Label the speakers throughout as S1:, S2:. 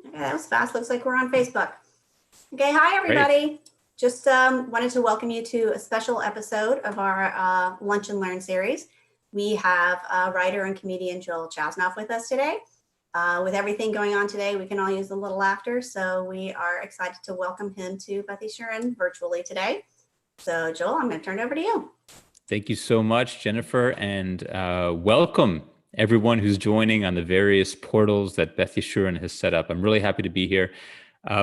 S1: Okay, that was fast. Looks like we're on Facebook. Okay, hi
S2: Great.
S1: everybody. Just wanted to welcome you to a special episode of our Lunch and Learn series. We have writer and comedian Joel Chasnoff with us today. With everything going on today, we can all use a little laughter, so we are excited to welcome him to Beth Yeshurun virtually today. So Joel, I'm going to turn it over to you.
S2: Thank you so much, Jennifer, and welcome everyone who's joining on the various portals that Beth Yeshurun has set up. I'm really happy to be here.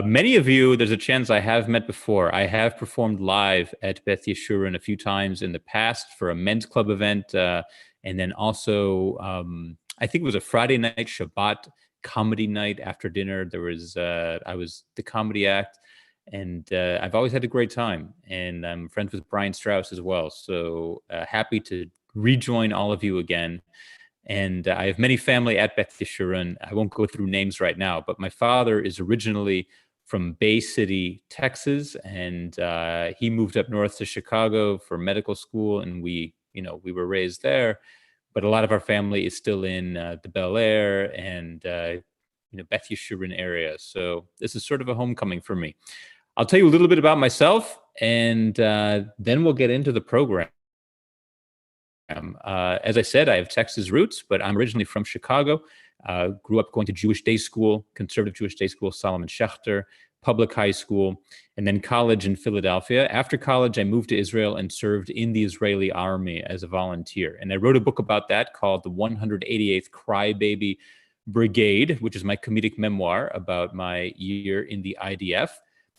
S2: Many of you, there's a chance I have met before. I have performed live at Beth Yeshurun a few times in the past for a men's club event, and then also, I think it was a Friday night Shabbat comedy night after dinner. I was the comedy act. And I've always had a great time, and I'm friends with Brian Strauss as well. So happy to rejoin all of you again. And I have many family at Beth Yeshurun. I won't go through names right now, but my father is originally from Bay City, Texas, and he moved up north to Chicago for medical school, and we were raised there. But a lot of our family is still in the Bel Air and Beth Yeshurun area. So this is sort of a homecoming for me. I'll tell you a little bit about myself, and then we'll get into the program. As I said, I have Texas roots, but I'm originally from Chicago. Grew up going to Jewish day school, conservative Jewish day school, Solomon Schechter, public high school, and then college in Philadelphia. After college, I moved to Israel and served in the Israeli army as a volunteer. And I wrote a book about that called The 188th Crybaby Brigade, which is my comedic memoir about my year in the IDF.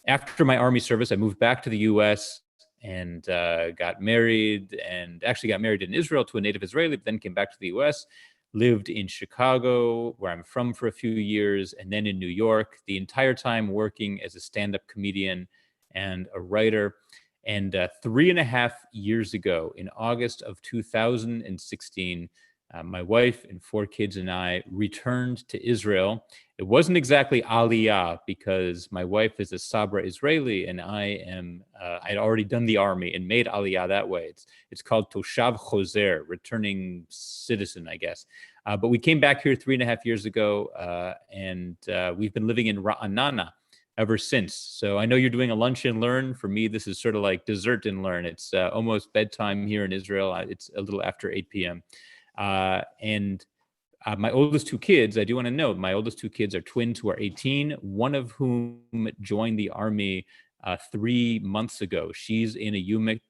S2: After my army service, I moved back to the U.S. and got married, and actually got married in Israel to a native Israeli, but then came back to the U.S., lived in Chicago, where I'm from, for a few years, and then in New York, the entire time working as a stand-up comedian and a writer. And 3.5 years ago, in August of 2016, my wife and 4 kids and I returned to Israel. It wasn't exactly Aliyah, because my wife is a Sabra Israeli and I'd already done the army and made Aliyah that way. It's called Toshav Choser, returning citizen, I guess. But we came back here 3.5 years ago, and we've been living in Ra'anana ever since. So I know you're doing a lunch and learn. For me, this is sort of like dessert and learn. It's almost bedtime here in Israel. It's a little after 8 p.m. My oldest 2 kids, I do want to note, my oldest 2 kids are twins who are 18, one of whom joined the army 3 months ago. She's in a unit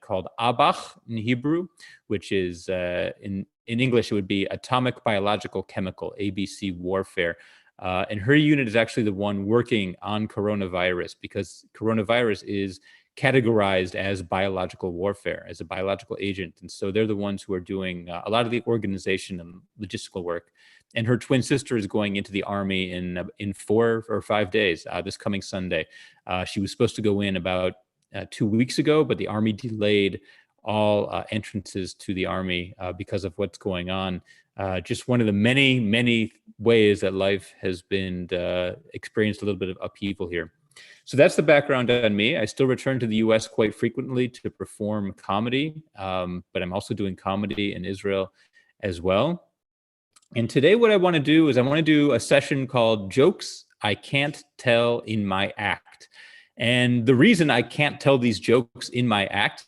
S2: called Abach in Hebrew, which is, in English, it would be Atomic Biological Chemical, ABC Warfare. And her unit is actually the one working on coronavirus, because coronavirus is categorized as biological warfare, as a biological agent. And so they're the ones who are doing a lot of the organization and logistical work. And her twin sister is going into the army in 4 or 5 days, this coming Sunday. She was supposed to go in about 2 weeks ago, but the army delayed all entrances to the army because of what's going on. Just one of the many, many ways that life has been experienced a little bit of upheaval here. So that's the background on me. I still return to the U.S. quite frequently to perform comedy, but I'm also doing comedy in Israel as well. And today what I want to do is I want to do a session called Jokes I Can't Tell in My Act. And the reason I can't tell these jokes in my act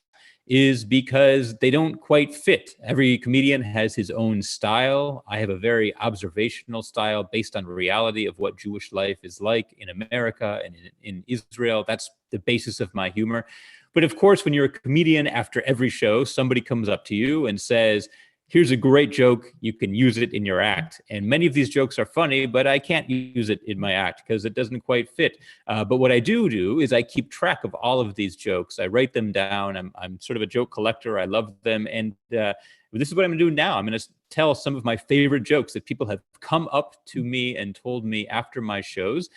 S2: is because they don't quite fit. Every comedian has his own style. I have a very observational style based on reality of what Jewish life is like in America and in Israel. That's the basis of my humor. But of course, when you're a comedian, after every show, somebody comes up to you and says, here's a great joke, you can use it in your act. And many of these jokes are funny, but I can't use it in my act because it doesn't quite fit. But what I do is I keep track of all of these jokes. I write them down. I'm sort of a joke collector. I love them. And this is what I'm going to do now. I'm going to tell some of my favorite jokes that people have come up to me and told me after my shows.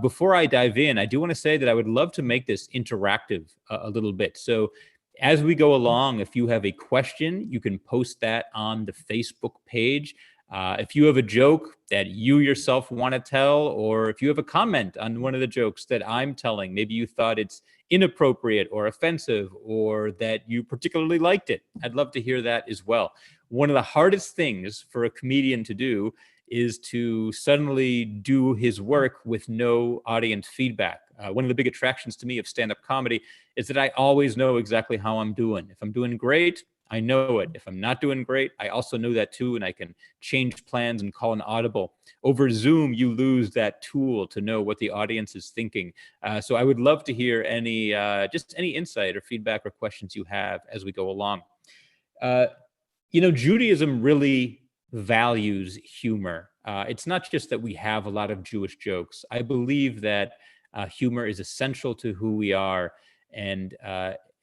S2: Before I dive in, I do want to say that I would love to make this interactive a little bit. So as we go along, if you have a question, you can post that on the Facebook page. If you have a joke that you yourself want to tell, or if you have a comment on one of the jokes that I'm telling, maybe you thought it's inappropriate or offensive, or that you particularly liked it, I'd love to hear that as well. One of the hardest things for a comedian to do is to suddenly do his work with no audience feedback. One of the big attractions to me of stand-up comedy is that I always know exactly how I'm doing. If I'm doing great, I know it. If I'm not doing great, I also know that too, and I can change plans and call an audible. Over Zoom, you lose that tool to know what the audience is thinking. So I would love to hear any just any insight or feedback or questions you have as we go along. Judaism really values humor. It's not just that we have a lot of Jewish jokes. I believe that humor is essential to who we are, and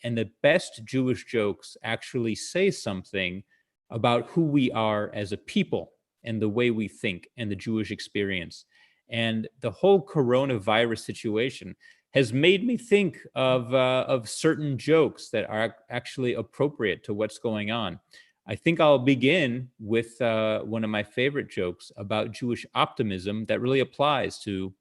S2: the best Jewish jokes actually say something about who we are as a people and the way we think and the Jewish experience. And the whole coronavirus situation has made me think of certain jokes that are actually appropriate to what's going on. I think I'll begin with one of my favorite jokes about Jewish optimism that really applies to,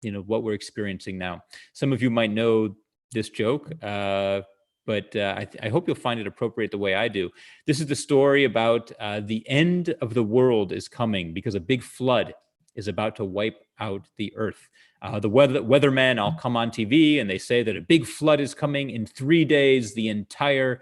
S2: what we're experiencing now. Some of you might know this joke, but I hope you'll find it appropriate the way I do. This is the story about the end of the world is coming because a big flood is about to wipe out the earth. The weathermen all come on TV and they say that a big flood is coming. In 3 days, the entire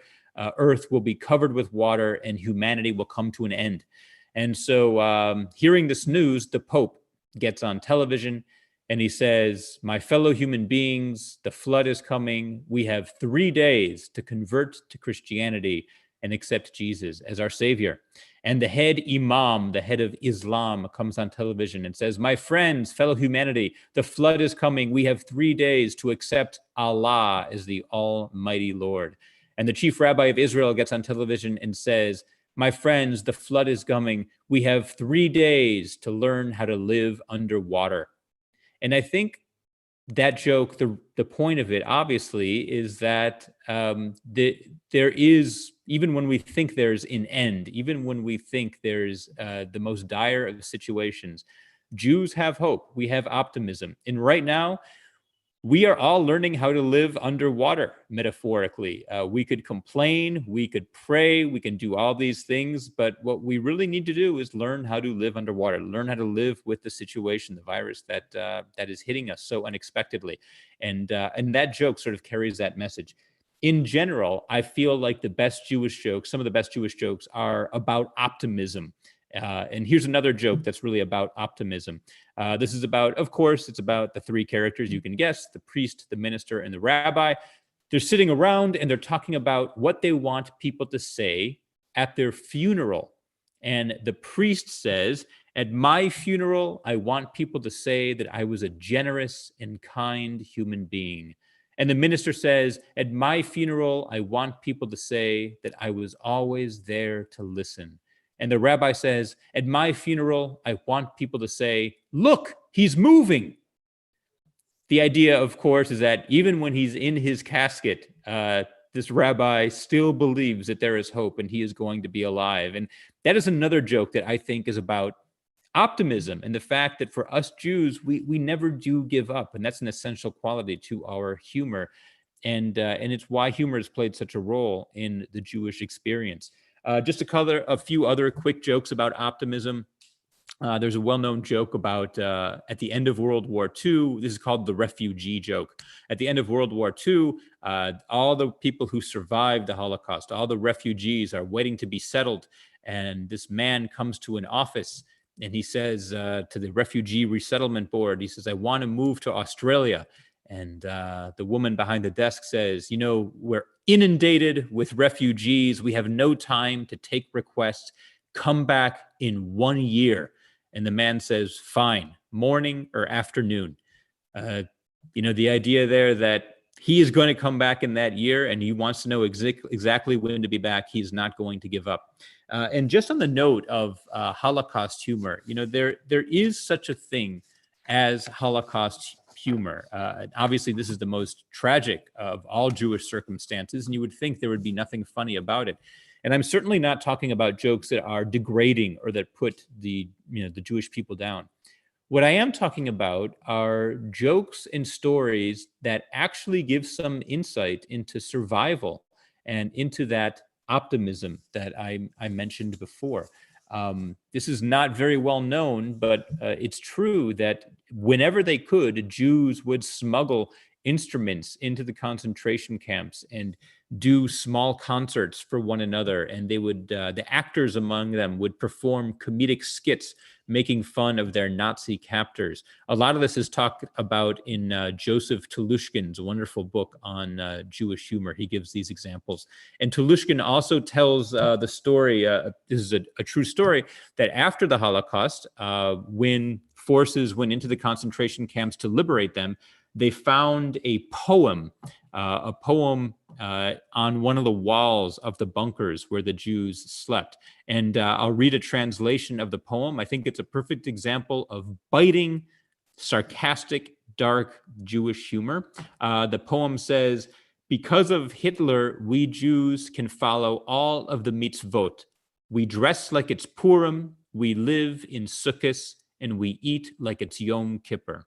S2: earth will be covered with water and humanity will come to an end. And so hearing this news, the Pope gets on television and he says, "My fellow human beings, the flood is coming. We have 3 days to convert to Christianity and accept Jesus as our savior." And the head imam, the head of Islam, comes on television and says, "My friends, fellow humanity, the flood is coming. We have 3 days to accept Allah as the Almighty Lord." And the chief rabbi of Israel gets on television and says, "My friends, the flood is coming. We have 3 days to learn how to live underwater." And I think that joke, the point of it, obviously, is that there is, even when we think there's an end, even when we think there's the most dire of situations, Jews have hope. We have optimism. And right now, we are all learning how to live underwater, metaphorically. We could complain, we could pray, we can do all these things, but what we really need to do is learn how to live underwater, learn how to live with the situation, the virus that is hitting us so unexpectedly. And that joke sort of carries that message. In general, I feel like the best Jewish jokes, some of the best Jewish jokes, are about optimism. And here's another joke that's really about optimism. This is about, of course, it's about the three characters you can guess: the priest, the minister, and the rabbi. They're sitting around and they're talking about what they want people to say at their funeral. And the priest says, "At my funeral, I want people to say that I was a generous and kind human being." And the minister says, "At my funeral, I want people to say that I was always there to listen." And the rabbi says, "At my funeral, I want people to say, 'Look, he's moving.'" The idea, of course, is that even when he's in his casket, this rabbi still believes that there is hope and he is going to be alive. And that is another joke that I think is about optimism and the fact that for us Jews, we never do give up. And that's an essential quality to our humor. And it's why humor has played such a role in the Jewish experience. Just to cover a few other quick jokes about optimism. There's a well-known joke about at the end of World War II. This is called the refugee joke. At the end of World War II, all the people who survived the Holocaust, all the refugees are waiting to be settled. And this man comes to an office and he says to the refugee resettlement board, he says, "I want to move to Australia." And the woman behind the desk says, "We're inundated with refugees. We have no time to take requests. Come back in 1 year." And the man says, "Fine, morning or afternoon." The idea there that he is going to come back in that year and he wants to know exactly when to be back. He's not going to give up. And just on the note of Holocaust humor, there is such a thing as Holocaust humor. Obviously, this is the most tragic of all Jewish circumstances, and you would think there would be nothing funny about it. And I'm certainly not talking about jokes that are degrading or that put the Jewish people down. What I am talking about are jokes and stories that actually give some insight into survival and into that optimism that I mentioned before. This is not very well known, but it's true that whenever they could, Jews would smuggle instruments into the concentration camps and do small concerts for one another. And they would, the actors among them would perform comedic skits making fun of their Nazi captors. A lot of this is talked about in Joseph Telushkin's wonderful book on Jewish humor. He gives these examples. And Telushkin also tells the story, this is a true story, that after the Holocaust, when forces went into the concentration camps to liberate them, they found a poem on one of the walls of the bunkers where the Jews slept. And I'll read a translation of the poem. I think it's a perfect example of biting, sarcastic, dark Jewish humor. The poem says, "Because of Hitler, we Jews can follow all of the mitzvot. We dress like it's Purim, we live in Sukkot, and we eat like it's Yom Kippur."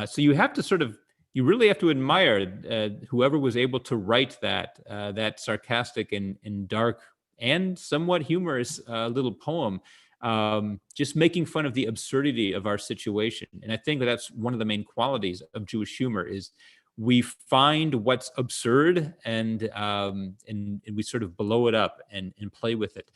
S2: So you have to you really have to admire whoever was able to write that sarcastic and dark and somewhat humorous little poem, just making fun of the absurdity of our situation. And I think that's one of the main qualities of Jewish humor is we find what's absurd and we sort of blow it up and play with it.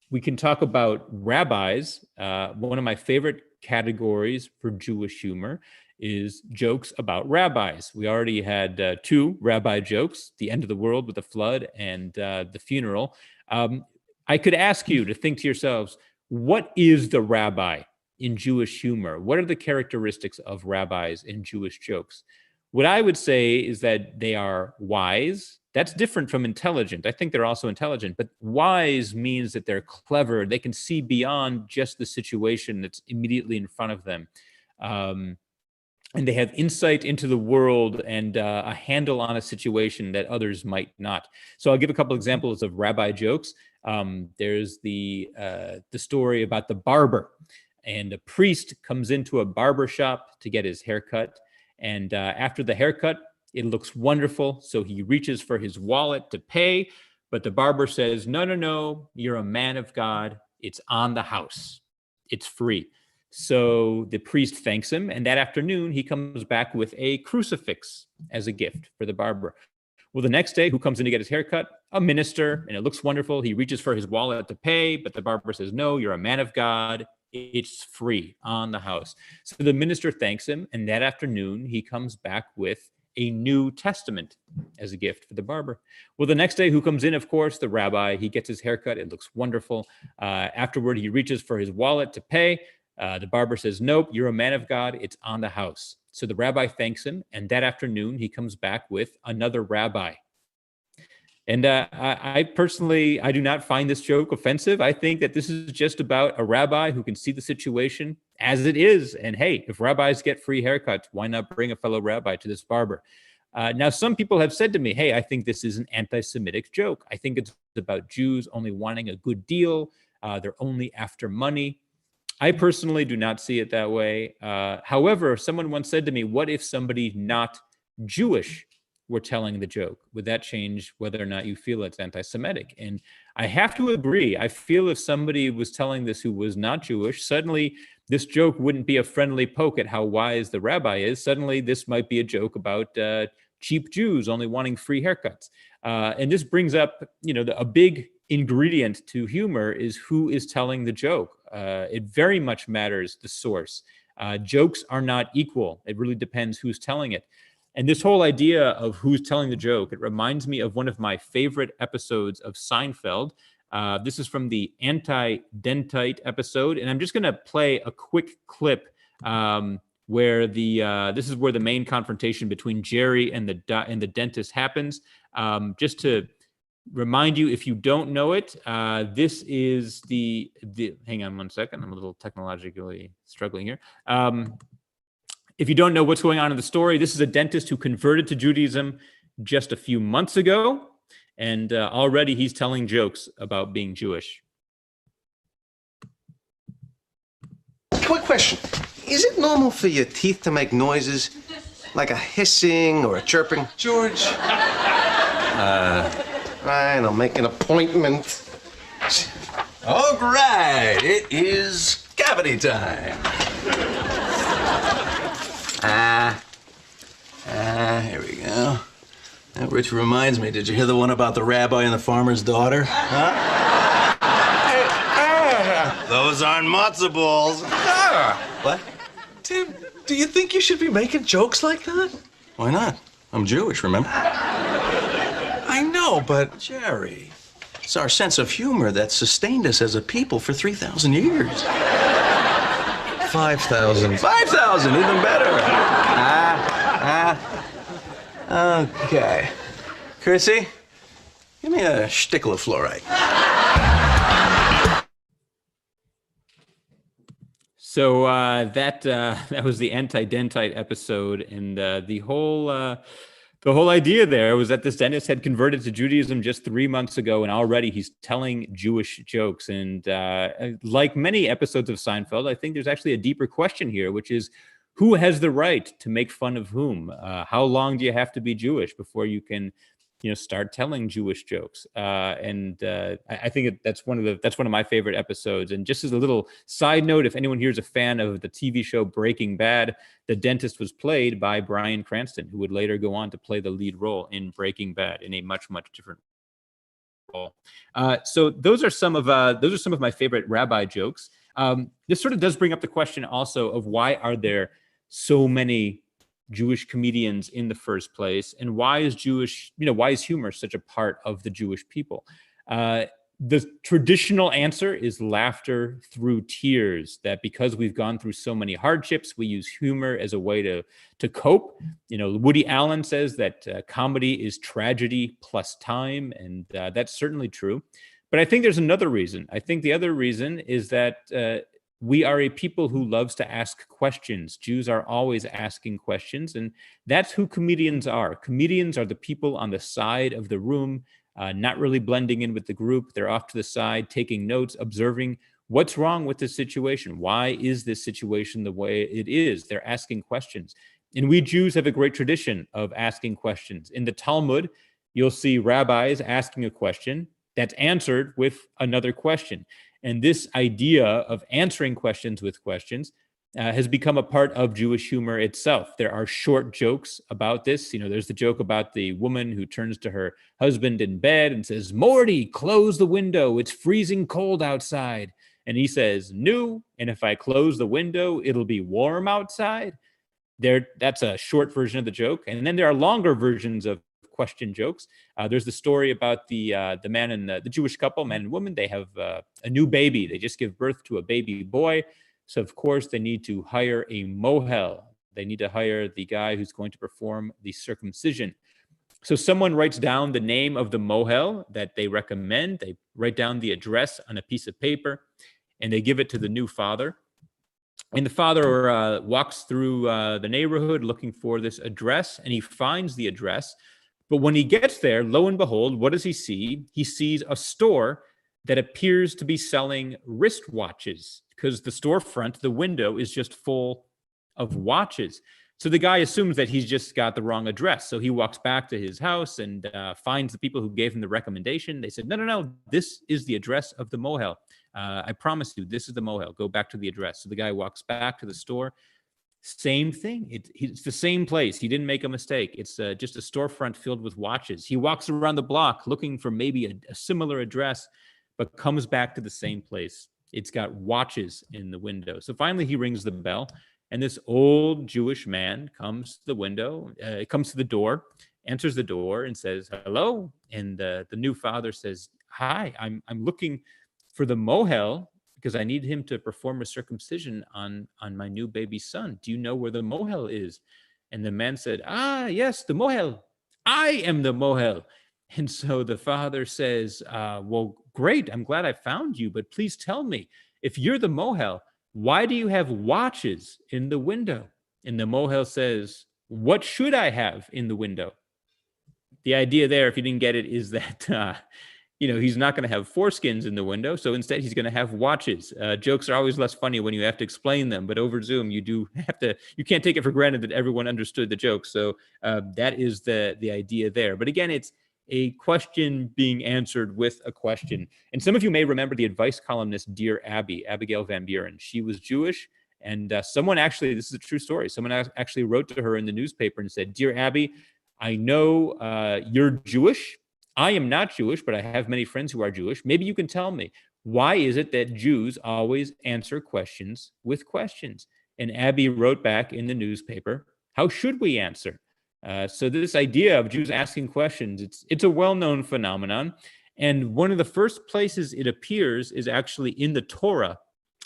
S2: We can talk about rabbis. One of my favorite categories for Jewish humor is jokes about rabbis. We already had two rabbi jokes, the end of the world with the flood and the funeral. I could ask you to think to yourselves, what is the rabbi in Jewish humor? What are the characteristics of rabbis in Jewish jokes? What I would say is that they are wise. That's different from intelligent. I think they're also intelligent, but wise means that they're clever. They can see beyond just the situation that's immediately in front of them. And they have insight into the world and a handle on a situation that others might not. So I'll give a couple examples of rabbi jokes. There's the story about the barber, and a priest comes into a barber shop to get his haircut. And after the haircut, it looks wonderful. So he reaches for his wallet to pay, but the barber says, no, you're a man of God. It's on the house. It's free. So the priest thanks him, and that afternoon he comes back with a crucifix as a gift for the barber. Well, the next day, who comes in to get his haircut? A minister, and it looks wonderful. He reaches for his wallet to pay, but the barber says, no, you're a man of God. It's free on the house. So the minister thanks him, and that afternoon he comes back with a New Testament as a gift for the barber. Well, the next day, who comes in? Of course, the rabbi. He gets his haircut. It looks wonderful. Afterward, he reaches for his wallet to pay. The barber says, nope, you're a man of God. It's on the house. So the rabbi thanks him. And that afternoon, he comes back with another rabbi. And I personally, I do not find this joke offensive. I think that this is just about a rabbi who can see the situation as it is. And hey, if rabbis get free haircuts, why not bring a fellow rabbi to this barber? Now, some people have said to me, hey, I think this is an anti-Semitic joke. I think it's about Jews only wanting a good deal. They're only after money. I personally do not see it that way. However, someone once said to me, what if somebody not Jewish were telling the joke? Would that change whether or not you feel it's anti-Semitic? And I have to agree. I feel if somebody was telling this who was not Jewish, suddenly this joke wouldn't be a friendly poke at how wise the rabbi is. Suddenly this might be a joke about cheap Jews only wanting free haircuts. And this brings up, a big ingredient to humor is who is telling the joke. It very much matters the source. Jokes are not equal. It really depends who's telling it. And this whole idea of who's telling the joke, it reminds me of one of my favorite episodes of Seinfeld. This is from the anti-dentite episode. And I'm just going to play a quick clip where this is where the main confrontation between Jerry and the dentist happens. Just to remind you, if you don't know it, this is the hang on one second. I'm a little technologically struggling here. If you don't know what's going on in the story, this is a dentist who converted to Judaism just a few months ago. And already he's telling jokes about being Jewish.
S3: Quick question. Is it normal for your teeth to make noises like a hissing or a chirping? George. Fine, I'll make an appointment.
S4: All right, it is cavity time. Here we go. Which reminds me, did you hear the one about the rabbi and the farmer's daughter? Huh? Those aren't matzo balls. What?
S3: Tim, do you think you should be making jokes like that?
S4: Why not? I'm Jewish, remember?
S3: I know, but...
S4: Jerry, it's our sense of humor that sustained us as a people for 3,000 years.
S3: 5,000.
S4: 5,000, even better. Okay. Chrissy, give me a shtickle of fluorite.
S2: So that was the anti-dentite episode, and the whole idea there was that this dentist had converted to Judaism just 3 months ago, and already he's telling Jewish jokes. And like many episodes of Seinfeld, I think there's actually a deeper question here, which is, who has the right to make fun of whom? How long do you have to be Jewish before you can, start telling Jewish jokes? I think that's one of my favorite episodes. And just as a little side note, if anyone here is a fan of the TV show Breaking Bad, the dentist was played by Bryan Cranston, who would later go on to play the lead role in Breaking Bad in a much, much different role. So those are some of my favorite rabbi jokes. This sort of does bring up the question also of why are there so many Jewish comedians in the first place, and why is humor such a part of the Jewish people? The traditional answer is laughter through tears, that because we've gone through so many hardships, we use humor as a way to cope. Woody Allen says that comedy is tragedy plus time, and that's certainly true. But I think there's another reason. I think the other reason is that we are a people who loves to ask questions. Jews are always asking questions, and that's who comedians are. Comedians are the people on the side of the room, not really blending in with the group. They're off to the side, taking notes, observing what's wrong with this situation. Why is this situation the way it is? They're asking questions. And we Jews have a great tradition of asking questions. In the Talmud, you'll see rabbis asking a question that's answered with another question. And this idea of answering questions with questions has become a part of Jewish humor itself. There are short jokes about this. There's the joke about the woman who turns to her husband in bed and says, "Morty, close the window. It's freezing cold outside." And he says, "No, and if I close the window, it'll be warm outside." That's a short version of the joke. And then there are longer versions of question jokes. There's the story about the man and the Jewish couple, man and woman. They have a new baby. They just give birth to a baby boy. So of course they need to hire a mohel. They need to hire the guy who's going to perform the circumcision. So someone writes down the name of the mohel that they recommend. They write down the address on a piece of paper, and they give it to the new father. And the father walks through the neighborhood looking for this address, and he finds the address. But when he gets there, lo and behold, what does he see? He sees a store that appears to be selling wristwatches, because the storefront, the window, is just full of watches. So the guy assumes that he's just got the wrong address. So he walks back to his house and finds the people who gave him the recommendation. They said, no, this is the address of the mohel. I promise you, this is the mohel. Go back to the address. So the guy walks back to the store. Same thing. It's the same place. He didn't make a mistake. It's just a storefront filled with watches. He walks around the block looking for maybe a similar address, but comes back to the same place. It's got watches in the window. So finally he rings the bell, and this old Jewish man comes to the window, comes to the door, answers the door and says, "Hello." And the new father says, "Hi, I'm looking for the mohel, because I need him to perform a circumcision on my new baby son. Do you know where the mohel is?" And the man said, "Yes, the mohel. I am the mohel." And so the father says, "Well, great. I'm glad I found you, but please tell me, if you're the mohel, why do you have watches in the window?" And the mohel says, "What should I have in the window?" The idea there, if you didn't get it, is that he's not going to have foreskins in the window. So instead, he's going to have watches. Jokes are always less funny when you have to explain them. But over Zoom, you can't take it for granted that everyone understood the joke. So that is the idea there. But again, a question being answered with a question. And some of you may remember the advice columnist, Dear Abby, Abigail Van Buren. She was Jewish. And someone actually, this is a true story, someone actually wrote to her in the newspaper and said, Dear Abby, I know you're Jewish. I am not Jewish, but I have many friends who are Jewish. Maybe you can tell me, why is it that Jews always answer questions with questions? And Abby wrote back in the newspaper, how should we answer? So this idea of Jews asking questions, it's a well-known phenomenon. And one of the first places it appears is actually in the Torah,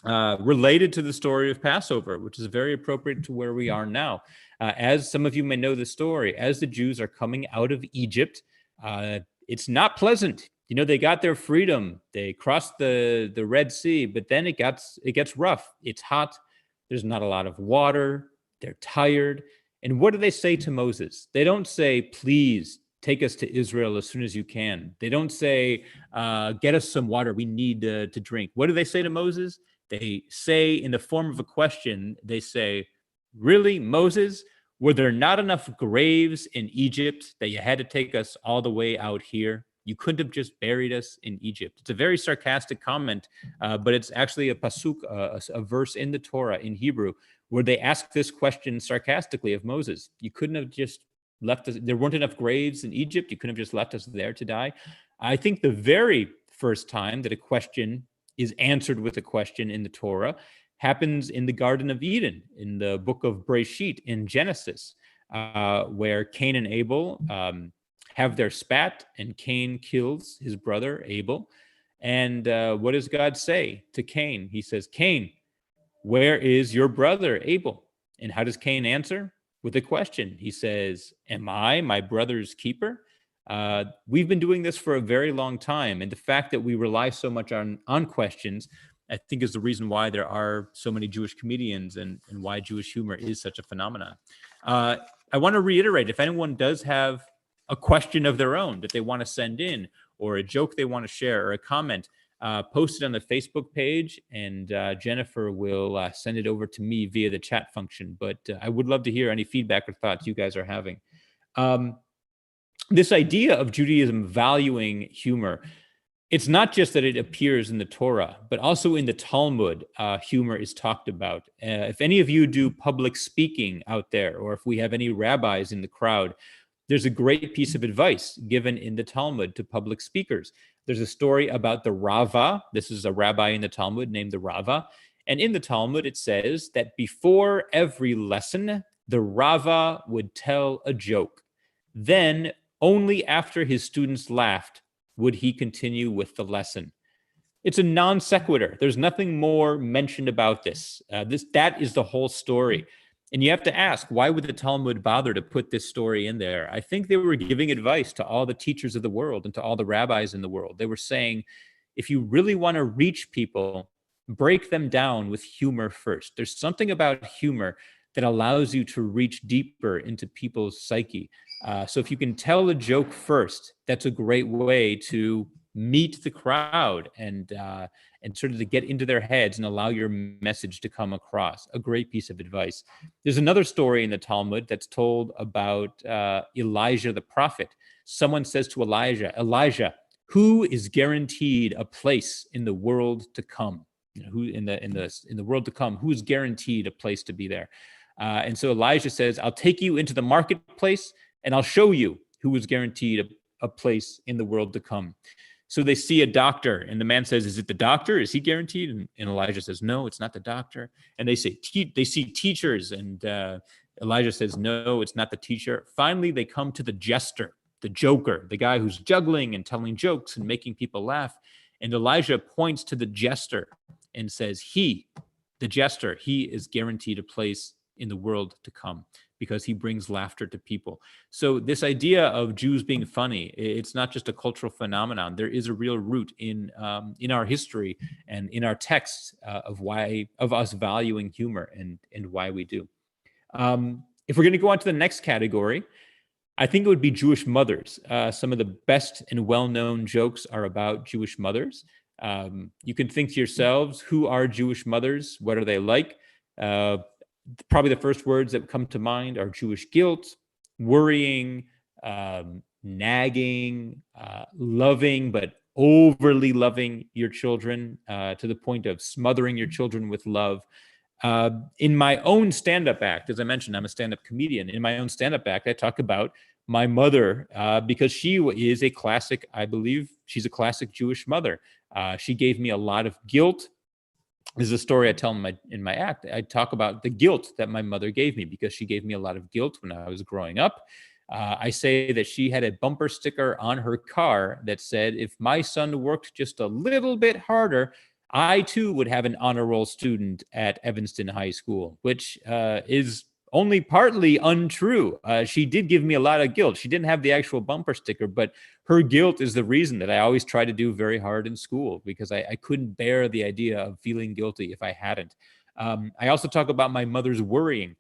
S2: related to the story of Passover, which is very appropriate to where we are now. As some of you may know the story, as the Jews are coming out of Egypt, it's not pleasant. You know, they got their freedom. They crossed the Red Sea, but then it gets rough. It's hot. There's not a lot of water. They're tired. And what do they say to Moses? They don't say, please take us to Israel as soon as you can. They don't say, get us some water. We need to drink. What do they say to Moses? They say in the form of a question, they say, really, Moses, were there not enough graves in Egypt that you had to take us all the way out here? You couldn't have just buried us in Egypt. It's a very sarcastic comment, but it's actually a pasuk, a verse in the Torah in Hebrew, where they ask this question sarcastically of Moses. You couldn't have just left us, there weren't enough graves in Egypt. You couldn't have just left us there to die. I think the very first time that a question is answered with a question in the Torah happens in the Garden of Eden, in the book of Breshit in Genesis, where Cain and Abel have their spat, and Cain kills his brother Abel. And what does God say to Cain? He says, Cain, where is your brother Abel? And how does Cain answer? With a question. He says, am I my brother's keeper? We've been doing this for a very long time. And the fact that we rely so much on questions, I think, is the reason why there are so many Jewish comedians and why Jewish humor is such a phenomenon. I want to reiterate, if anyone does have a question of their own that they want to send in, or a joke they want to share, or a comment, post it on the Facebook page, and Jennifer will send it over to me via the chat function. But I would love to hear any feedback or thoughts you guys are having. This idea of Judaism valuing humor, it's not just that it appears in the Torah, but also in the Talmud, humor is talked about. If any of you do public speaking out there, or if we have any rabbis in the crowd, there's a great piece of advice given in the Talmud to public speakers. There's a story about the Rava. This is a rabbi in the Talmud named the Rava. And in the Talmud, it says that before every lesson, the Rava would tell a joke. Then, only after his students laughed would he continue with the lesson. It's a non sequitur. There's nothing more mentioned about this. That is the whole story. And you have to ask, why would the Talmud bother to put this story in there? I think they were giving advice to all the teachers of the world and to all the rabbis in the world. They were saying, if you really want to reach people, break them down with humor first. There's something about humor that allows you to reach deeper into people's psyche. So if you can tell a joke first, that's a great way to meet the crowd and sort of to get into their heads and allow your message to come across. A great piece of advice. There's another story in the Talmud that's told about Elijah the prophet. Someone says to Elijah, who is guaranteed a place in the world to come? You know, who in the world to come? Who's guaranteed a place to be there? And so Elijah says, I'll take you into the marketplace and I'll show you who is guaranteed a place in the world to come. So they see a doctor, and the man says, is it the doctor? Is he guaranteed? And Elijah says, no, it's not the doctor. And they say, they see teachers, and Elijah says, no, it's not the teacher. Finally, they come to the jester, the joker, the guy who's juggling and telling jokes and making people laugh. And Elijah points to the jester and says, the jester, he is guaranteed a place in the world to come, because he brings laughter to people. So this idea of Jews being funny, it's not just a cultural phenomenon. There is a real root in our history and in our texts of us valuing humor and why we do. If we're going to go on to the next category, I think it would be Jewish mothers. Some of the best and well-known jokes are about Jewish mothers. You can think to yourselves, who are Jewish mothers? What are they like? Probably the first words that come to mind are Jewish guilt, worrying, nagging, loving, but overly loving your children to the point of smothering your children with love. In my own stand-up act, as I mentioned, I'm a stand-up comedian. In my own stand-up act, I talk about my mother because she is a classic, I believe she's a classic Jewish mother. She gave me a lot of guilt. This is a story I tell in my act. I talk about the guilt that my mother gave me because she gave me a lot of guilt when I was growing up. I say that she had a bumper sticker on her car that said, if my son worked just a little bit harder, I too would have an honor roll student at Evanston High School, which is only partly untrue. She did give me a lot of guilt. She didn't have the actual bumper sticker, but her guilt is the reason that I always try to do very hard in school because I couldn't bear the idea of feeling guilty if I hadn't. I also talk about my mother's worrying.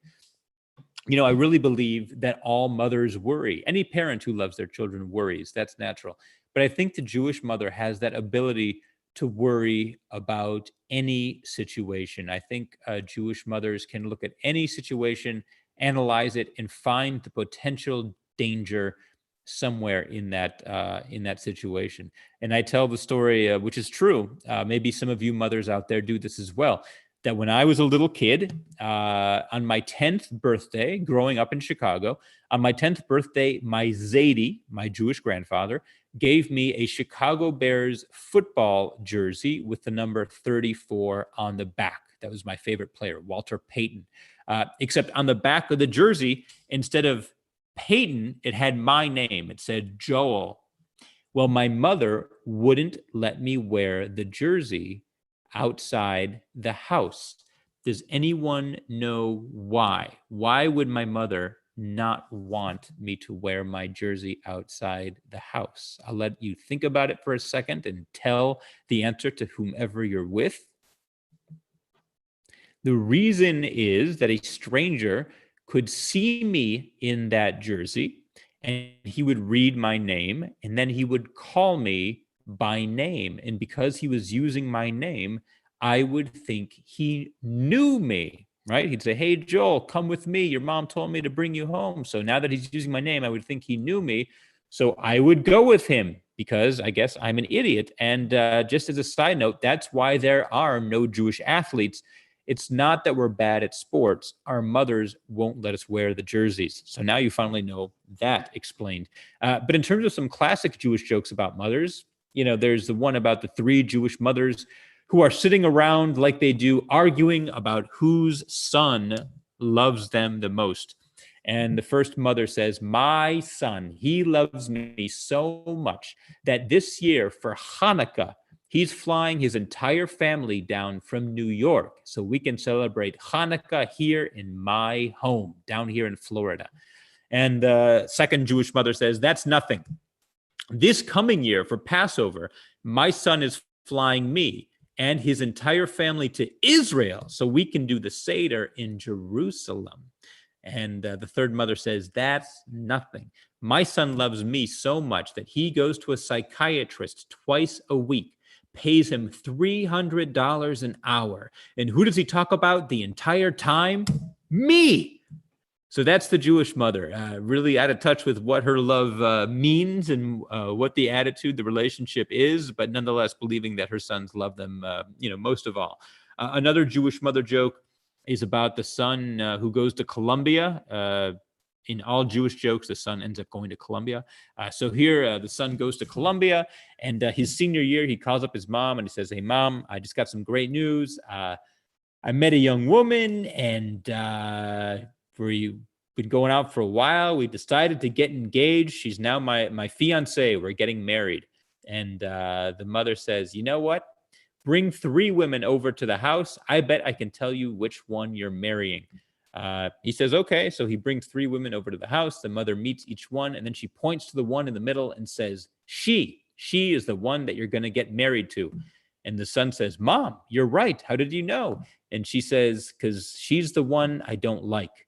S2: I really believe that all mothers worry. Any parent who loves their children worries. That's natural. But I think the Jewish mother has that ability to worry about any situation. I think Jewish mothers can look at any situation, analyze it, and find the potential danger somewhere in that situation. And I tell the story, which is true. Maybe some of you mothers out there do this as well. That when I was a little kid, on my 10th birthday, growing up in Chicago, on my 10th birthday, my Zaidi, my Jewish grandfather, gave me a Chicago Bears football jersey with the number 34 on the back. That was my favorite player, Walter Payton. Except on the back of the jersey, instead of Payton, it had my name. It said Joel. Well, my mother wouldn't let me wear the jersey outside the house. Does anyone know why? Why would my mother not want me to wear my jersey outside the house? I'll let you think about it for a second and tell the answer to whomever you're with. The reason is that a stranger could see me in that jersey and he would read my name and then he would call me by name. And because he was using my name, I would think he knew me, right? He'd say, hey, Joel, come with me. Your mom told me to bring you home. So now that he's using my name, I would think he knew me. So I would go with him because I guess I'm an idiot. And just as a side note, that's why there are no Jewish athletes. It's not that we're bad at sports. Our mothers won't let us wear the jerseys. So now you finally know that explained. But in terms of some classic Jewish jokes about mothers, there's the one about the 3 Jewish mothers who are sitting around like they do, arguing about whose son loves them the most. And the first mother says, my son, he loves me so much that this year for Hanukkah, he's flying his entire family down from New York so we can celebrate Hanukkah here in my home, down here in Florida. And the second Jewish mother says, that's nothing. This coming year for Passover, my son is flying me and his entire family to Israel so we can do the Seder in Jerusalem. And the third mother says, that's nothing. My son loves me so much that he goes to a psychiatrist twice a week, pays him $300 an hour. And who does he talk about the entire time? Me. So that's the Jewish mother, really out of touch with what her love means and what the attitude, the relationship is, but nonetheless believing that her sons love them, most of all. Another Jewish mother joke is about the son who goes to Columbia. In all Jewish jokes, the son ends up going to Columbia. So here, the son goes to Columbia, and his senior year, he calls up his mom and he says, hey, Mom, I just got some great news. I met a young woman, and we've been going out for a while. We decided to get engaged. She's now my fiance. We're getting married. And the mother says, you know what? Bring 3 women over to the house. I bet I can tell you which one you're marrying. He says, okay. So he brings 3 women over to the house. The mother meets each one. And then she points to the one in the middle and says, she is the one that you're going to get married to. And the son says, Mom, you're right. How did you know? And she says, because she's the one I don't like.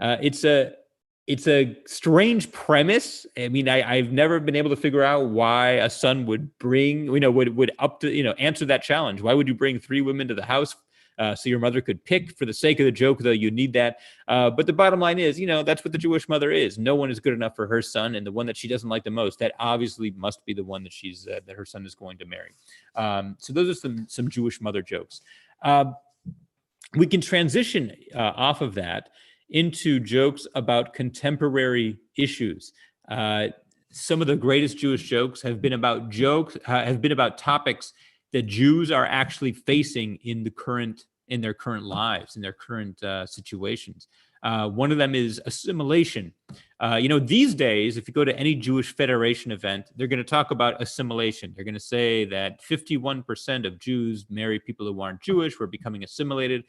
S2: It's a strange premise. I mean, I've never been able to figure out why a son would bring, would answer that challenge. Why would you bring 3 women to the house? So your mother could pick for the sake of the joke, though you need that. But the bottom line is, that's what the Jewish mother is. No one is good enough for her son, and the one that she doesn't like the most, that obviously must be the one that that her son is going to marry. So those are some Jewish mother jokes. We can transition off of that into jokes about contemporary issues. Some of the greatest Jewish jokes have been about topics that Jews are actually facing in their current lives, in their current situations. One of them is assimilation. These days, if you go to any Jewish Federation event, they're going to talk about assimilation. They're going to say that 51% of Jews marry people who aren't Jewish. We're becoming assimilated.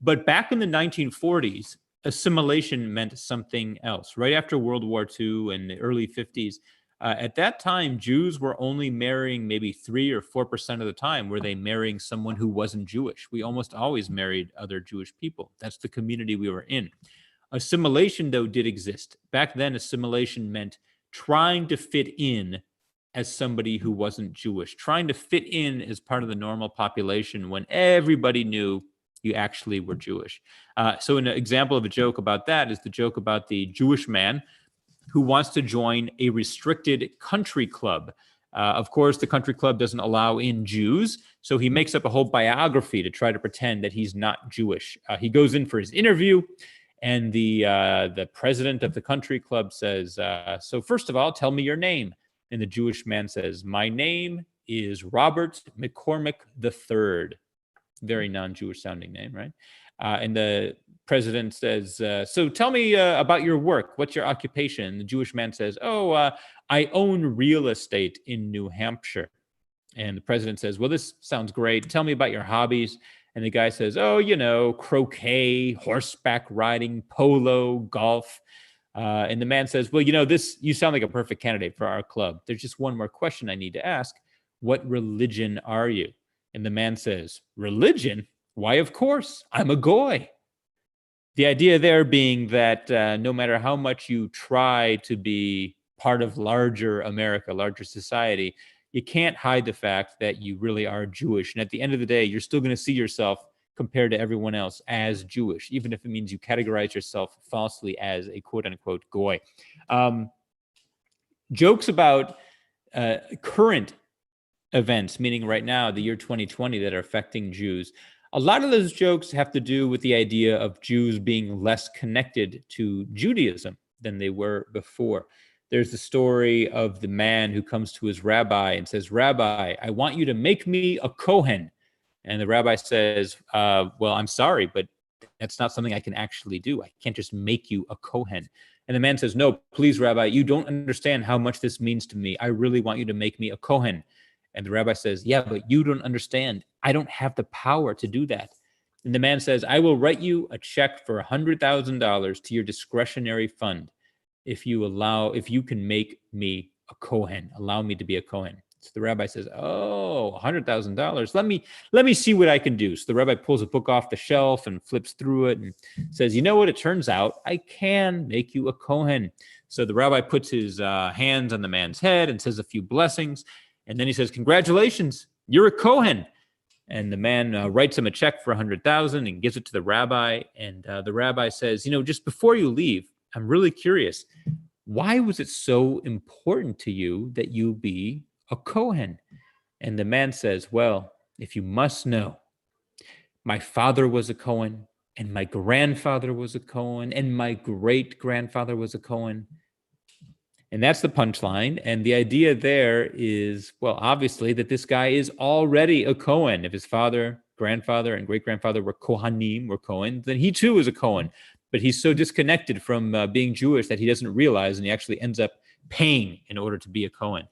S2: But back in the 1940s, assimilation meant something else. Right after World War II and the early 50s, at that time, Jews were only marrying maybe 3 or 4% of the time were they marrying someone who wasn't Jewish. We almost always married other Jewish people. That's the community we were in. Assimilation, though, did exist. Back then, assimilation meant trying to fit in as somebody who wasn't Jewish, trying to fit in as part of the normal population when everybody knew you actually were Jewish. So an example of a joke about that is the joke about the Jewish man who wants to join a restricted country club. Of course, the country club doesn't allow in Jews, so he makes up a whole biography to try to pretend that he's not Jewish. He goes in for his interview, and the president of the country club says, so first of all, tell me your name. And the Jewish man says, my name is Robert McCormick III. Very non-Jewish sounding name, right? And the president says, so tell me about your work. What's your occupation? And the Jewish man says, I own real estate in New Hampshire. And the president says, well, this sounds great. Tell me about your hobbies. And the guy says, croquet, horseback riding, polo, golf. And the man says, well, you sound like a perfect candidate for our club. There's just one more question I need to ask. What religion are you? And the man says, religion? Why, of course, I'm a goy. The idea there being that no matter how much you try to be part of larger America, larger society, you can't hide the fact that you really are Jewish. And at the end of the day, you're still going to see yourself compared to everyone else as Jewish, even if it means you categorize yourself falsely as a quote-unquote goy. Jokes about current events, meaning right now, the year 2020, that are affecting Jews. A lot of those jokes have to do with the idea of Jews being less connected to Judaism than they were before. There's the story of the man who comes to his rabbi and says, Rabbi, I want you to make me a Kohen. And the rabbi says, well, I'm sorry, but that's not something I can actually do. I can't just make you a Kohen. And the man says, no, please, Rabbi, you don't understand how much this means to me. I really want you to make me a Kohen. And the rabbi says, yeah, but you don't understand. I don't have the power to do that. And the man says, I will write you a check for $100,000 to your discretionary fund if you can make me a Kohen, allow me to be a Kohen. So the rabbi says, oh, $100,000. Let me see what I can do. So the rabbi pulls a book off the shelf and flips through it and says, you know what? It turns out I can make you a Kohen. So the rabbi puts his hands on the man's head and says a few blessings. And then he says, congratulations, you're a Kohen. And the man writes him a check for $100,000 and gives it to the rabbi. And the rabbi says, just before you leave, I'm really curious. Why was it so important to you that you be a Kohen? And the man says, well, if you must know, my father was a Kohen, and my grandfather was a Kohen, and my great-grandfather was a Kohen. And that's the punchline. And the idea there is, well, obviously, that this guy is already a Kohen. If his father, grandfather, and great-grandfather were Kohanim, were Kohen, then he too is a Kohen. But he's so disconnected from being Jewish that he doesn't realize, and he actually ends up paying in order to be a Kohen.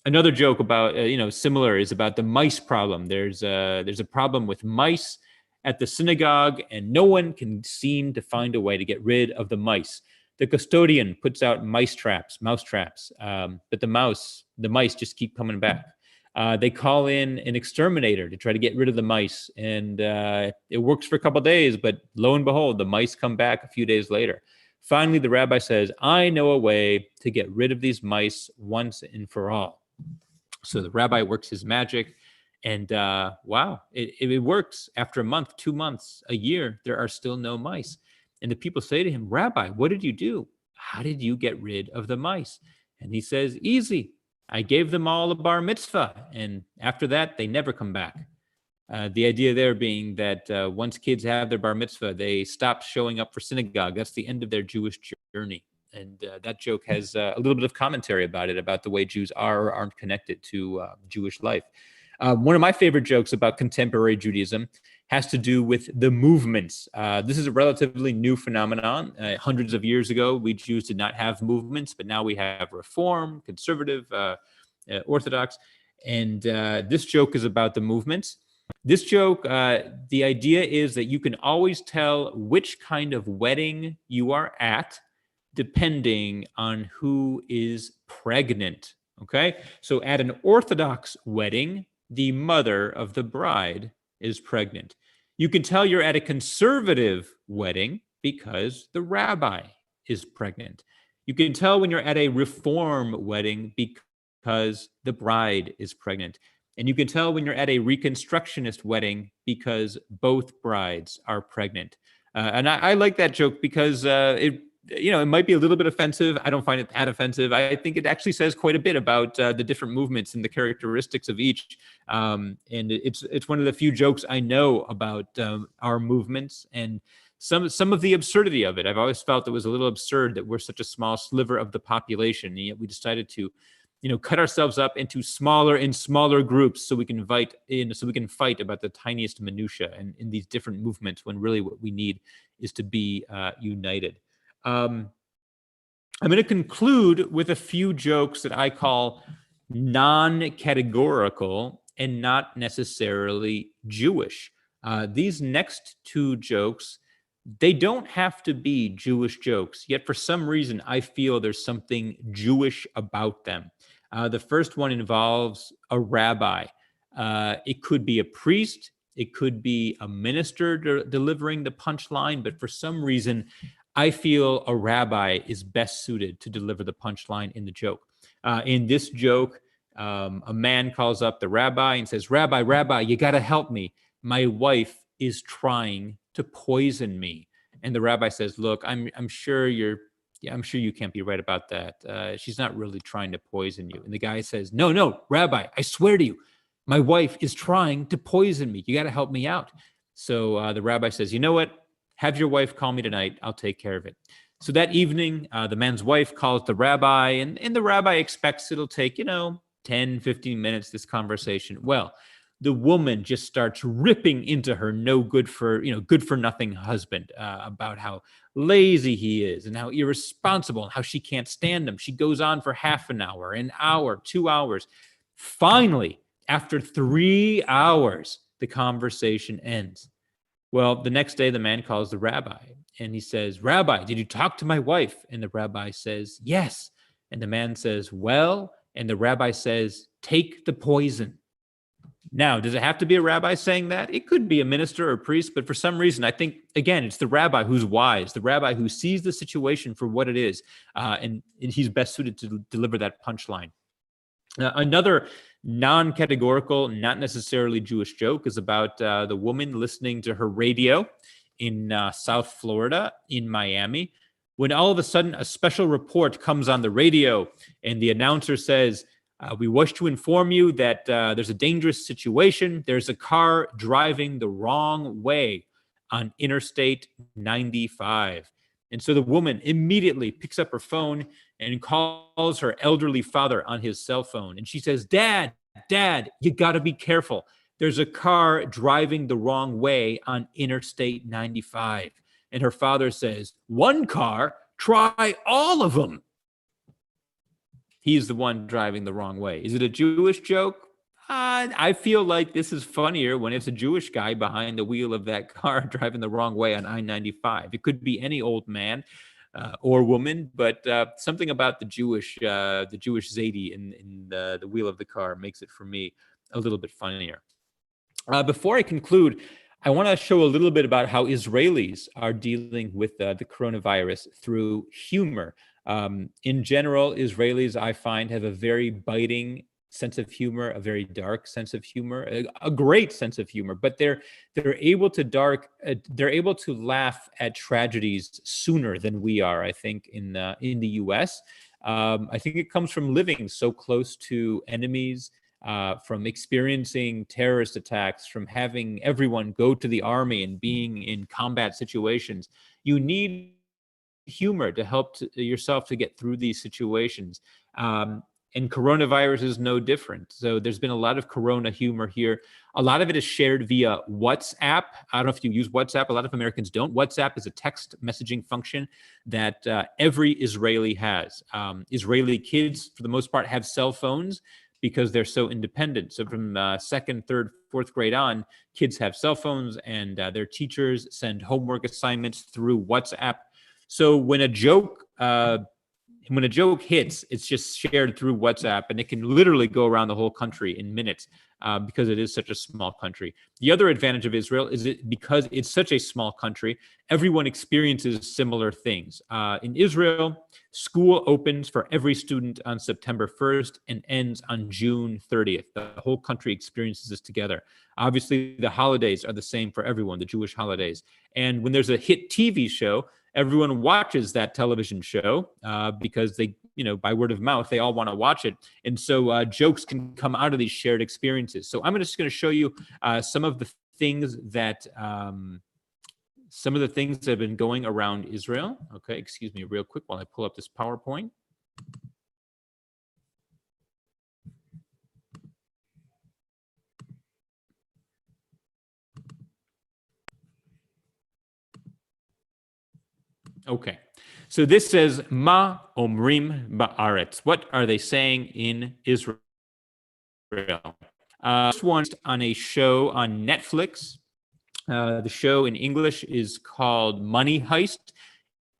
S2: Another joke about, similar is about the mice problem. There's a problem with mice at the synagogue, and no one can seem to find a way to get rid of the mice. The custodian puts out mouse traps, but the mice just keep coming back. They call in an exterminator to try to get rid of the mice, and it works for a couple of days, but lo and behold, the mice come back a few days later. Finally, the rabbi says, I know a way to get rid of these mice once and for all. So the rabbi works his magic, And wow, it works. After a month, 2 months, a year, there are still no mice. And the people say to him, Rabbi, what did you do? How did you get rid of the mice? And he says, easy. I gave them all a bar mitzvah. And after that, they never come back. The idea there being that once kids have their bar mitzvah, they stop showing up for synagogue. That's the end of their Jewish journey. And that joke has a little bit of commentary about it, about the way Jews are or aren't connected to Jewish life. One of my favorite jokes about contemporary Judaism has to do with the movements. This is a relatively new phenomenon. Hundreds of years ago, we Jews did not have movements, but now we have Reform, Conservative, Orthodox. And this joke is about the movements. This joke, the idea is that you can always tell which kind of wedding you are at depending on who is pregnant, okay? So at an Orthodox wedding, the mother of the bride is pregnant. You can tell you're at a conservative wedding because the rabbi is pregnant. You can tell when you're at a Reform wedding because the bride is pregnant. And you can tell when you're at a Reconstructionist wedding because both brides are pregnant. And I like that joke because it might be a little bit offensive. I don't find it that offensive. I think it actually says quite a bit about the different movements and the characteristics of each. And it's one of the few jokes I know about our movements and some of the absurdity of it. I've always felt it was a little absurd that we're such a small sliver of the population, and yet we decided to cut ourselves up into smaller and smaller groups so we can fight about the tiniest minutia and in these different movements, when really what we need is to be united. I'm going to conclude with a few jokes that I call non-categorical and not necessarily Jewish. These next two jokes, they don't have to be Jewish jokes, yet for some reason I feel there's something Jewish about them. The first one involves a rabbi. It could be a priest. It could be a minister delivering the punchline. But for some reason, I feel a rabbi is best suited to deliver the punchline in the joke. In this joke, a man calls up the rabbi and says, Rabbi, you got to help me. My wife is trying to poison me. And the rabbi says, look, I'm sure you can't be right about that. She's not really trying to poison you. And the guy says, no, Rabbi, I swear to you, my wife is trying to poison me. You got to help me out. So the rabbi says, you know what? Have your wife call me tonight. I'll take care of it. So that evening, the man's wife calls the rabbi, and the rabbi expects it'll take, 10, 15 minutes, this conversation. Well, the woman just starts ripping into her good for nothing husband about how lazy he is and how irresponsible and how she can't stand him. She goes on for half an hour, 2 hours. Finally, after 3 hours, the conversation ends. Well, the next day, the man calls the rabbi and he says, Rabbi, did you talk to my wife? And the rabbi says, yes. And the man says, well, and the rabbi says, take the poison. Now, does it have to be a rabbi saying that? It could be a minister or a priest, but for some reason, I think, again, it's the rabbi who's wise, the rabbi who sees the situation for what it is, and he's best suited to deliver that punchline. Another non-categorical, not necessarily Jewish joke is about the woman listening to her radio in South Florida, in Miami, when all of a sudden a special report comes on the radio and the announcer says, we wish to inform you that there's a dangerous situation. There's a car driving the wrong way on Interstate 95. And so the woman immediately picks up her phone and calls her elderly father on his cell phone. And she says, Dad, you got to be careful. There's a car driving the wrong way on Interstate 95. And her father says, one car? Try all of them. He's the one driving the wrong way. Is it a Jewish joke? I feel like this is funnier when it's a Jewish guy behind the wheel of that car driving the wrong way on I-95. It could be any old man or woman, but something about the Jewish Zadie in the wheel of the car makes it, for me, a little bit funnier. Before I conclude, I want to show a little bit about how Israelis are dealing with the coronavirus through humor. In general, Israelis, I find, have a very biting sense of humor, a very dark sense of humor, a great sense of humor, but they're able to laugh at tragedies sooner than we are, I think, in the US. I think it comes from living so close to enemies, from experiencing terrorist attacks, from having everyone go to the army and being in combat situations. You need humor to help yourself to get through these situations. And coronavirus is no different. So there's been a lot of corona humor here. A lot of it is shared via WhatsApp. I don't know if you use WhatsApp. A lot of Americans don't. WhatsApp is a text messaging function that every Israeli has. Israeli kids, for the most part, have cell phones because they're so independent. So from second, third, fourth grade on, kids have cell phones, and their teachers send homework assignments through WhatsApp. So when a joke hits, it's just shared through WhatsApp, and it can literally go around the whole country in minutes because it is such a small country. The other advantage of Israel is that because it's such a small country, everyone experiences similar things. In Israel, school opens for every student on September 1st and ends on June 30th. The whole country experiences this together. Obviously, the holidays are the same for everyone, the Jewish holidays. And when there's a hit TV show, everyone watches that television show because they, by word of mouth, they all want to watch it. And so jokes can come out of these shared experiences. So I'm just going to show you some of the things that have been going around Israel. Okay, excuse me real quick while I pull up this PowerPoint. Okay, so this says, Ma Omrim Ba'aretz. What are they saying in Israel? This one's on a show on Netflix. The show in English is called Money Heist.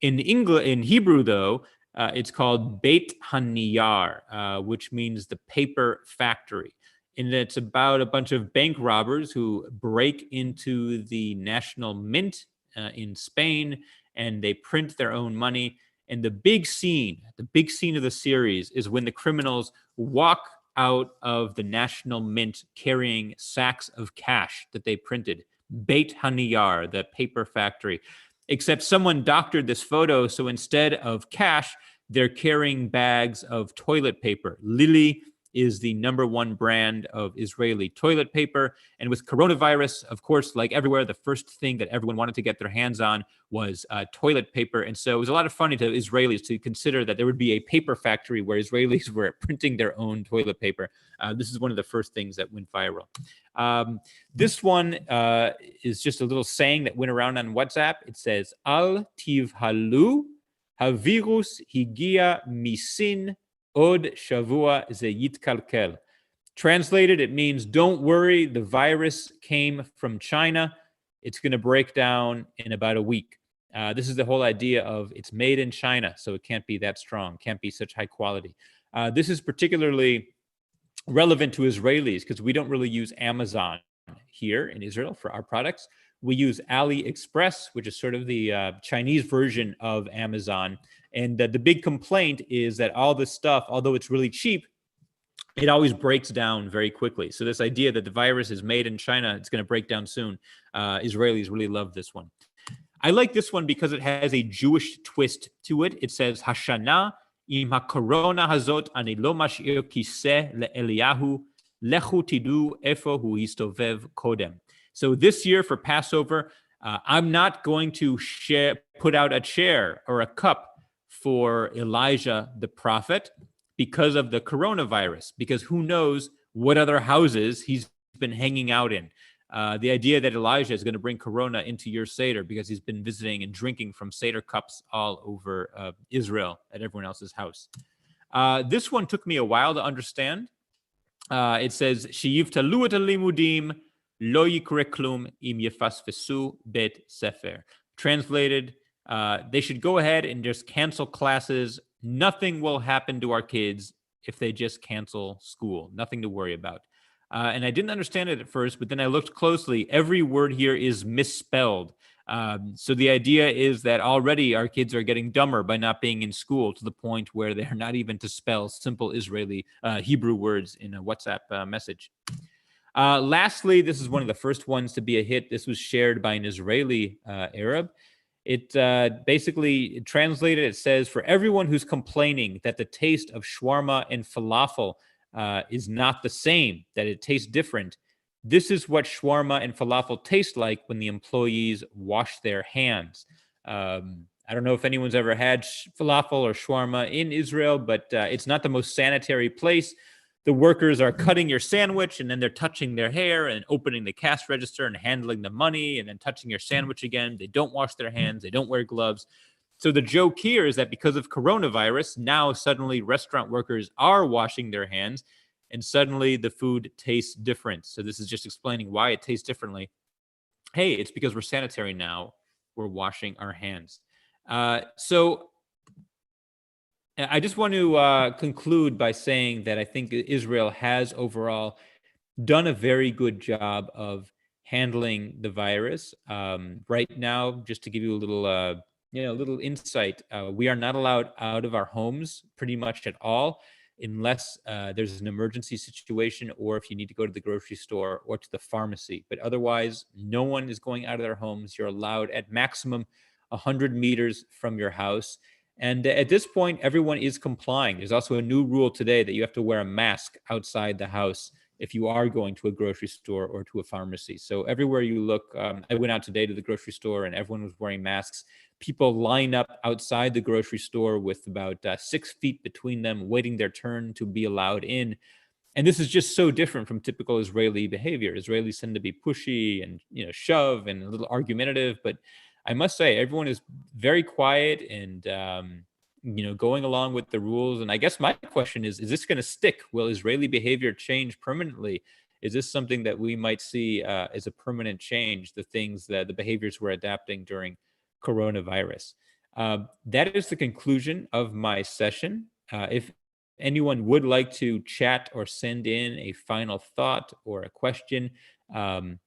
S2: In Hebrew, though, it's called Beit Haniyar, which means the paper factory. And it's about a bunch of bank robbers who break into the national mint in Spain, and they print their own money. And the big scene of the series is when the criminals walk out of the national mint carrying sacks of cash that they printed. Beit Haniyar, the paper factory. Except someone doctored this photo, so instead of cash, they're carrying bags of toilet paper. Lily is the #1 brand of Israeli toilet paper. And with coronavirus, of course, like everywhere, the first thing that everyone wanted to get their hands on was toilet paper. And so it was a lot of fun to Israelis to consider that there would be a paper factory where Israelis were printing their own toilet paper. This is one of the first things that went viral. This one is just a little saying that went around on WhatsApp. It says, Al tivhalu, havirus higia misin, Od shavua ze yitkalkel. Translated, it means, don't worry, the virus came from China. It's going to break down in about a week. This is the whole idea of it's made in China, so it can't be that strong, can't be such high quality. This is particularly relevant to Israelis because we don't really use Amazon here in Israel for our products. We use AliExpress, which is sort of the Chinese version of Amazon. And the big complaint is that all this stuff, although it's really cheap, it always breaks down very quickly. So this idea that the virus is made in China, it's going to break down soon. Israelis really love this one. I like this one because it has a Jewish twist to it. It says, Hashana im ha-korona hazot ani lo mash'ir kiseh le'Eliyahu lechu tidu efo hu histovev kodem. So this year for Passover, I'm not going to put out a chair or a cup for Elijah the prophet because of the coronavirus, because who knows what other houses he's been hanging out in. The idea that Elijah is going to bring corona into your Seder because he's been visiting and drinking from Seder cups all over Israel at everyone else's house. This one took me a while to understand. It says, Sheyivtalu et halimudim lo yikre klum im yefasfesu bet sefer. Translated, they should go ahead and just cancel classes. Nothing will happen to our kids if they just cancel school. Nothing to worry about. And I didn't understand it at first, but then I looked closely. Every word here is misspelled. So the idea is that already our kids are getting dumber by not being in school, to the point where they're not even to spell simple Israeli Hebrew words in a WhatsApp message. Lastly, this is one of the first ones to be a hit. This was shared by an Israeli Arab. It basically translated, it says, for everyone who's complaining that the taste of shawarma and falafel is not the same, that it tastes different, this is what shawarma and falafel taste like when the employees wash their hands. I don't know if anyone's ever had falafel or shawarma in Israel, but it's not the most sanitary place. The workers are cutting your sandwich, and then they're touching their hair and opening the cash register and handling the money and then touching your sandwich again. They don't wash their hands. They don't wear gloves. So the joke here is that because of coronavirus, now suddenly restaurant workers are washing their hands, and suddenly the food tastes different. So this is just explaining why it tastes differently. Hey, it's because we're sanitary now. We're washing our hands. So I just want to conclude by saying that I think Israel has overall done a very good job of handling the virus. Right now, just to give you a little insight, we are not allowed out of our homes pretty much at all, unless there's an emergency situation, or if you need to go to the grocery store or to the pharmacy. But otherwise, no one is going out of their homes. You're allowed at maximum 100 meters from your house. And at this point, everyone is complying. There's also a new rule today that you have to wear a mask outside the house if you are going to a grocery store or to a pharmacy. So everywhere you look, I went out today to the grocery store and everyone was wearing masks. People line up outside the grocery store with about 6 feet between them, waiting their turn to be allowed in. And this is just so different from typical Israeli behavior. Israelis tend to be pushy and shove and a little argumentative, but I must say everyone is very quiet and going along with the rules. And I guess my question is this going to stick? Will Israeli behavior change permanently? Is this something that we might see as a permanent change, the behaviors we're adapting during coronavirus? That is the conclusion of my session. If anyone would like to chat or send in a final thought or a question, I'll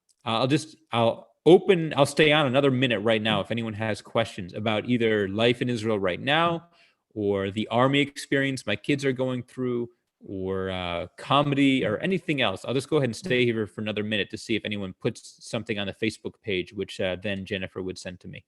S2: stay on another minute right now if anyone has questions about either life in Israel right now, or the army experience my kids are going through, or comedy, or anything else. I'll just go ahead and stay here for another minute to see if anyone puts something on the Facebook page, which then Jennifer would send to me.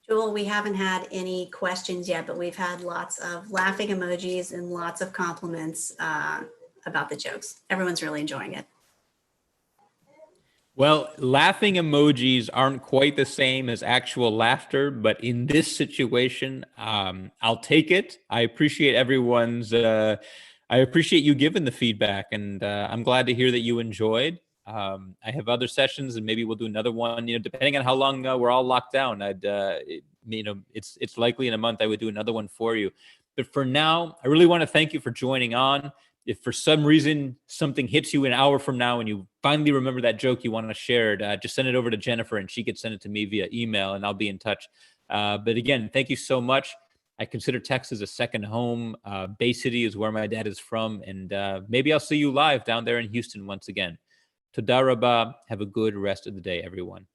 S1: Joel, we haven't had any questions yet, but we've had lots of laughing emojis and lots of compliments about the jokes. Everyone's really enjoying it.
S2: Well, laughing emojis aren't quite the same as actual laughter, but in this situation, I'll take it. I appreciate I appreciate you giving the feedback, and I'm glad to hear that you enjoyed. I have other sessions, and maybe we'll do another one. Depending on how long we're all locked down, it's likely in a month I would do another one for you. But for now, I really want to thank you for joining on. If for some reason something hits you an hour from now and you finally remember that joke you want to share, just send it over to Jennifer and she could send it to me via email and I'll be in touch. But again, thank you so much. I consider Texas a second home. Bay City is where my dad is from. And maybe I'll see you live down there in Houston once again. Toda rabah. Have a good rest of the day, everyone.